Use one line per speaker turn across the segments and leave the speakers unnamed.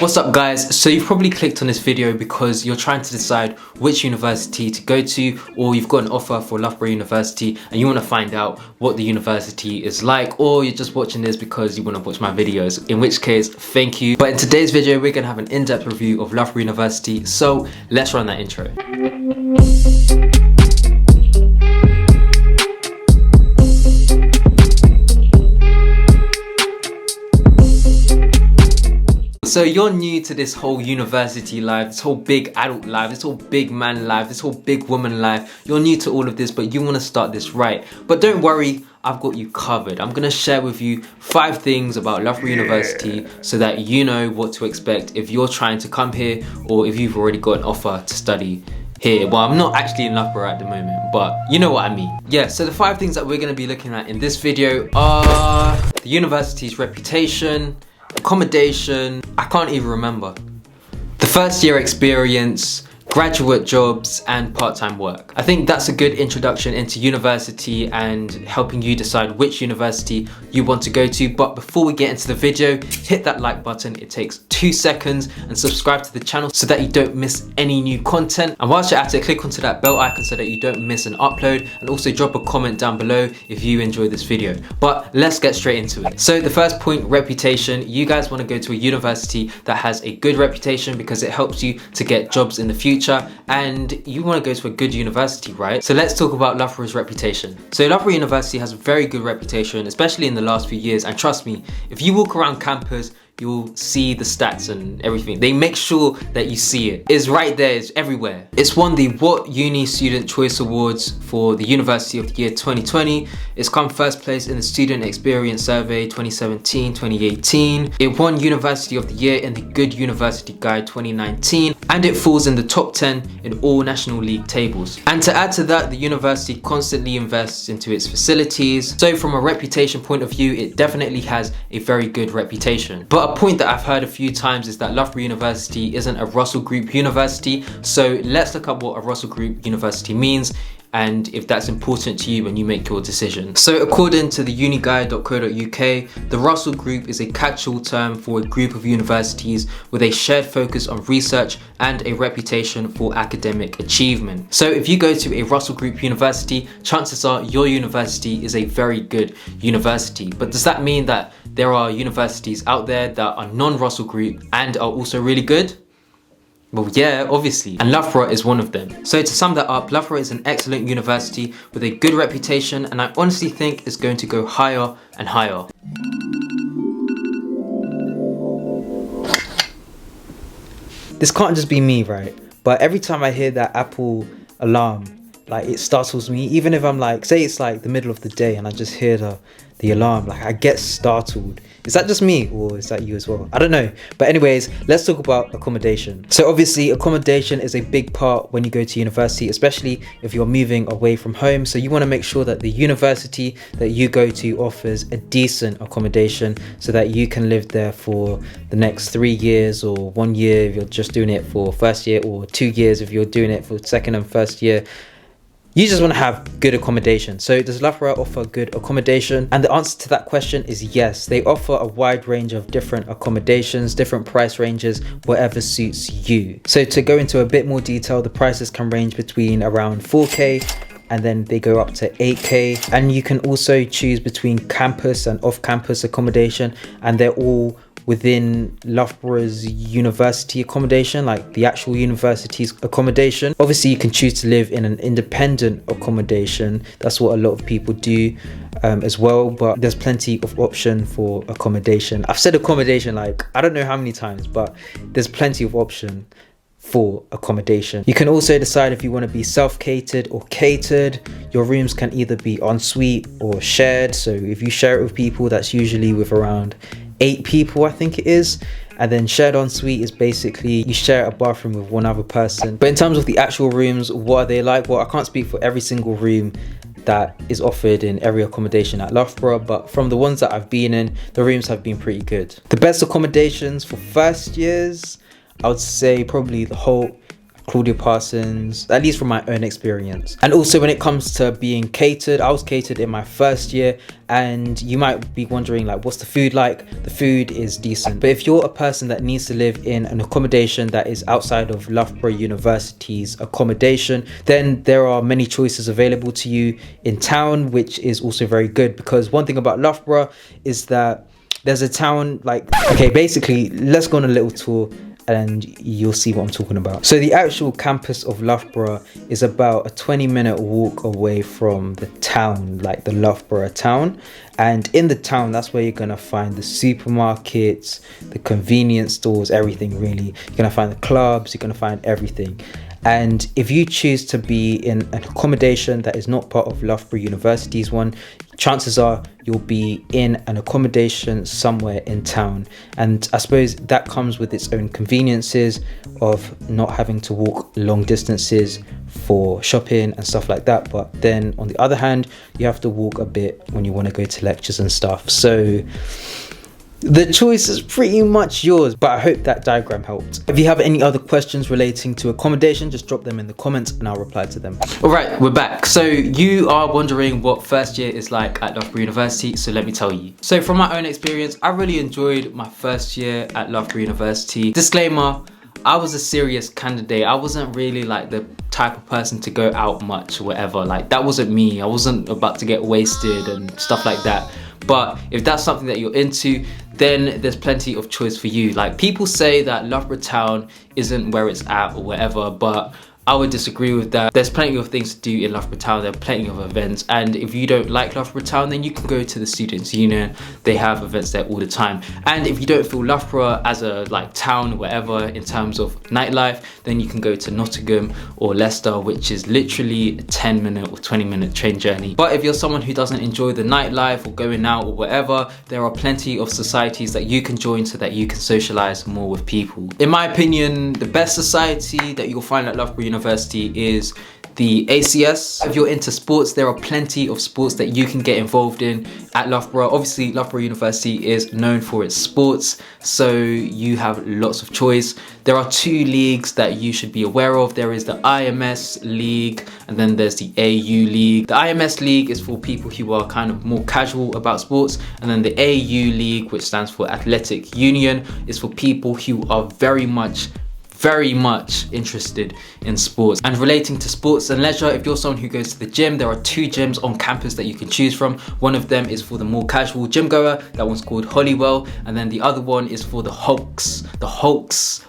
What's up guys? So you've probably clicked on this video because you're trying to decide which university to go to, or you've got an offer for Loughborough University and you want to find out what the university is like, or you're just watching this because you want to watch my videos, in which case thank you. But in today's video we're going to have an in-depth review of Loughborough University, so let's run that intro. So you're new to this whole university life, this whole big adult life, this whole big man life, this whole big woman life. You're new to all of this, but you want to start this right. But don't worry, I've got you covered. I'm going to share with you 5 things about Loughborough University so that you know what to expect if you're trying to come here or if you've already got an offer to study here. Well, I'm not actually in Loughborough at the moment, but you know what I mean. Yeah, so the 5 things that we're going to be looking at in this video are the university's reputation, accommodation, I can't even remember, the first year experience, graduate jobs and part-time work. I think that's a good introduction into university and helping you decide which university you want to go to. But before we get into the video, hit that like button, it takes 2 seconds, and subscribe to the channel so that you don't miss any new content. And whilst you're at it, click onto that bell icon so that you don't miss an upload, and also drop a comment down below if you enjoyed this video. But let's get straight into it. So the first point, reputation. You guys want to go to a university that has a good reputation because it helps you to get jobs in the future, and you want to go to a good university, right? So let's talk about Loughborough's reputation. So Loughborough University has a very good reputation, especially in the last few years, and trust me, if you walk around campus you'll see the stats and everything. They make sure that you see it. It's right there, it's everywhere. It's won the What Uni Student Choice Awards for the University of the Year 2020. It's come first place in the Student Experience Survey 2017-2018. It won University of the Year in the Good University Guide 2019. And it falls in the top 10 in all National League tables. And to add to that, the university constantly invests into its facilities. So from a reputation point of view, it definitely has a very good reputation. But a point that I've heard a few times is that Loughborough University isn't a Russell Group university. So let's look up what a Russell Group university means and if that's important to you when you make your decision. So according to the uniguide.co.uk, the Russell Group is a catch-all term for a group of universities with a shared focus on research and a reputation for academic achievement. So if you go to a Russell Group university, chances are your university is a very good university. But does that mean that there are universities out there that are non-Russell Group and are also really good? Well, yeah, obviously, and Loughborough is one of them. So to sum that up, Loughborough is an excellent university with a good reputation, and I honestly think it's going to go higher and higher. This can't just be me, right? But every time I hear that Apple alarm, like, it startles me. Even if I'm like, say it's like the middle of the day and I just hear the alarm, like, I get startled. Is that just me or is that you as well? I don't know. But anyways, let's talk about accommodation. So obviously accommodation is a big part when you go to university, especially if you're moving away from home. So you want to make sure that the university that you go to offers a decent accommodation so that you can live there for the next 3 years, or 1 year if you're just doing it for first year, or 2 years if you're doing it for second and first year. You just want to have good accommodation. So does Loughborough offer good accommodation? And the answer to that question is yes. They offer a wide range of different accommodations, different price ranges, whatever suits you. So to go into a bit more detail, the prices can range between around 4K and then they go up to 8K. And you can also choose between campus and off-campus accommodation, and they're all within Loughborough's university accommodation, like the actual university's accommodation. Obviously you can choose to live in an independent accommodation. That's what a lot of people do as well, but there's plenty of option for accommodation. I've said accommodation like I don't know how many times, but there's plenty of option for accommodation. You can also decide if you want to be self-catered or catered. Your rooms can either be ensuite or shared. So if you share it with people, that's usually with around 8 people, I think it is. And then shared ensuite is basically you share a bathroom with one other person. But in terms of the actual rooms, what are they like? Well, I can't speak for every single room that is offered in every accommodation at Loughborough, but from the ones that I've been in, the rooms have been pretty good. The best accommodations for first years, I would say probably the whole Claudia Parsons, at least from my own experience. And also when it comes to being catered, I was catered in my first year, and you might be wondering like, what's the food like? The food is decent. But if you're a person that needs to live in an accommodation that is outside of Loughborough University's accommodation, then there are many choices available to you in town, which is also very good, because one thing about Loughborough is that there's a town like, okay, basically let's go on a little tour and you'll see what I'm talking about. So the actual campus of Loughborough is about a 20-minute walk away from the town, like the Loughborough town. And in the town, that's where you're gonna find the supermarkets, the convenience stores, everything really. You're gonna find the clubs, you're gonna find everything. And if you choose to be in an accommodation that is not part of Loughborough University's one, chances are you'll be in an accommodation somewhere in town. And I suppose that comes with its own conveniences of not having to walk long distances for shopping and stuff like that. But then on the other hand, you have to walk a bit when you want to go to lectures and stuff. So the choice is pretty much yours, but I hope that diagram helped. If you have any other questions relating to accommodation, just drop them in the comments and I'll reply to them. All right, we're back. So you are wondering what first year is like at Loughborough University, so let me tell you. So from my own experience, I really enjoyed my first year at Loughborough University. Disclaimer, I was a serious candidate. I wasn't really like the type of person to go out much or whatever. Like, that wasn't me. I wasn't about to get wasted and stuff like that. But if that's something that you're into, then there's plenty of choice for you. Like, people say that Loughborough town isn't where it's at or whatever, but I would disagree with that. There's plenty of things to do in Loughborough town. There are plenty of events, and if you don't like Loughborough town, then you can go to the Students' Union. They have events there all the time. And if you don't feel Loughborough as a like town, whatever, in terms of nightlife, then you can go to Nottingham or Leicester, which is literally a 10-minute or 20-minute train journey. But if you're someone who doesn't enjoy the nightlife or going out or whatever, there are plenty of societies that you can join so that you can socialize more with people. In my opinion, the best society that you'll find at Loughborough University is the ACS. If you're into sports, there are plenty of sports that you can get involved in at Loughborough. Obviously, Loughborough University is known for its sports, so you have lots of choice. There are 2 leagues that you should be aware of. There is the IMS League, and then there's the AU League. The IMS League is for people who are kind of more casual about sports, and then the AU League, which stands for Athletic Union, is for people who are very much interested in sports. And relating to sports and leisure, if you're someone who goes to the gym, there are 2 gyms on campus that you can choose from. One of them is for the more casual gym goer, that one's called Holywell, and then the other one is for the hulks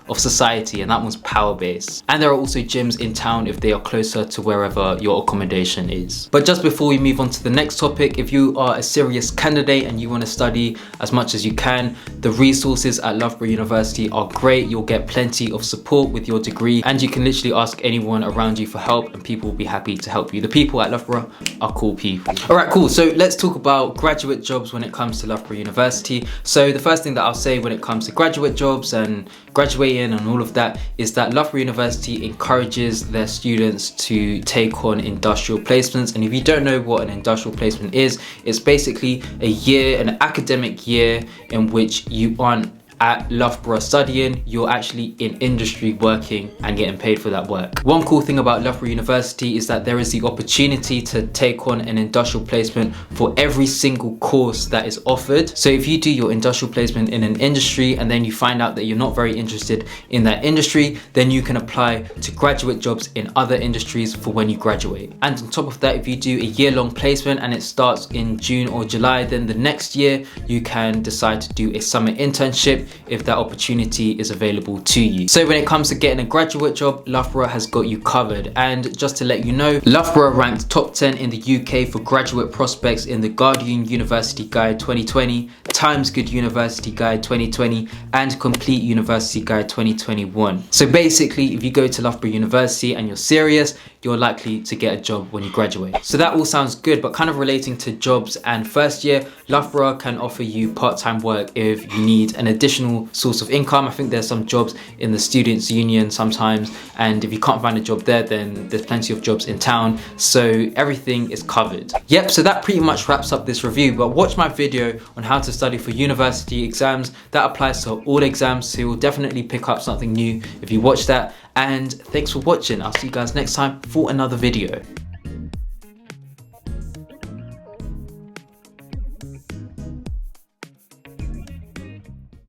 of society, and that one's Power Base. And there are also gyms in town if they are closer to wherever your accommodation is. But just before we move on to the next topic, if you are a serious candidate and you want to study as much as you can, the resources at Loughborough University are great. You'll get plenty of support with your degree, and you can literally ask anyone around you for help and people will be happy to help you. The people at Loughborough are cool people. All right, cool. So let's talk about graduate jobs when it comes to Loughborough University. So the first thing that I'll say when it comes to graduate jobs and graduating and all of that is that Loughborough University encourages their students to take on industrial placements. And if you don't know what an industrial placement is, it's basically a year, an academic year in which you aren't at Loughborough studying, you're actually in industry working and getting paid for that work. One cool thing about Loughborough University is that there is the opportunity to take on an industrial placement for every single course that is offered. So if you do your industrial placement in an industry and then you find out that you're not very interested in that industry, then you can apply to graduate jobs in other industries for when you graduate. And on top of that, if you do a year-long placement and it starts in June or July, then the next year you can decide to do a summer internship if that opportunity is available to you. So when it comes to getting a graduate job, Loughborough has got you covered. And just to let you know, Loughborough ranked top 10 in the UK for graduate prospects in the Guardian University Guide 2020, Times Good University Guide 2020, and Complete University Guide 2021. So basically, if you go to Loughborough University and you're serious, you're likely to get a job when you graduate. So that all sounds good, but kind of relating to jobs and first year, Loughborough can offer you part-time work if you need an additional additional source of income. I think there's some jobs in the students union sometimes, and if you can't find a job there, then there's plenty of jobs in town, so everything is covered. Yep, so that pretty much wraps up this review, but watch my video on how to study for university exams. That applies to all exams, so you'll definitely pick up something new if you watch that. And thanks for watching. I'll see you guys next time for another video.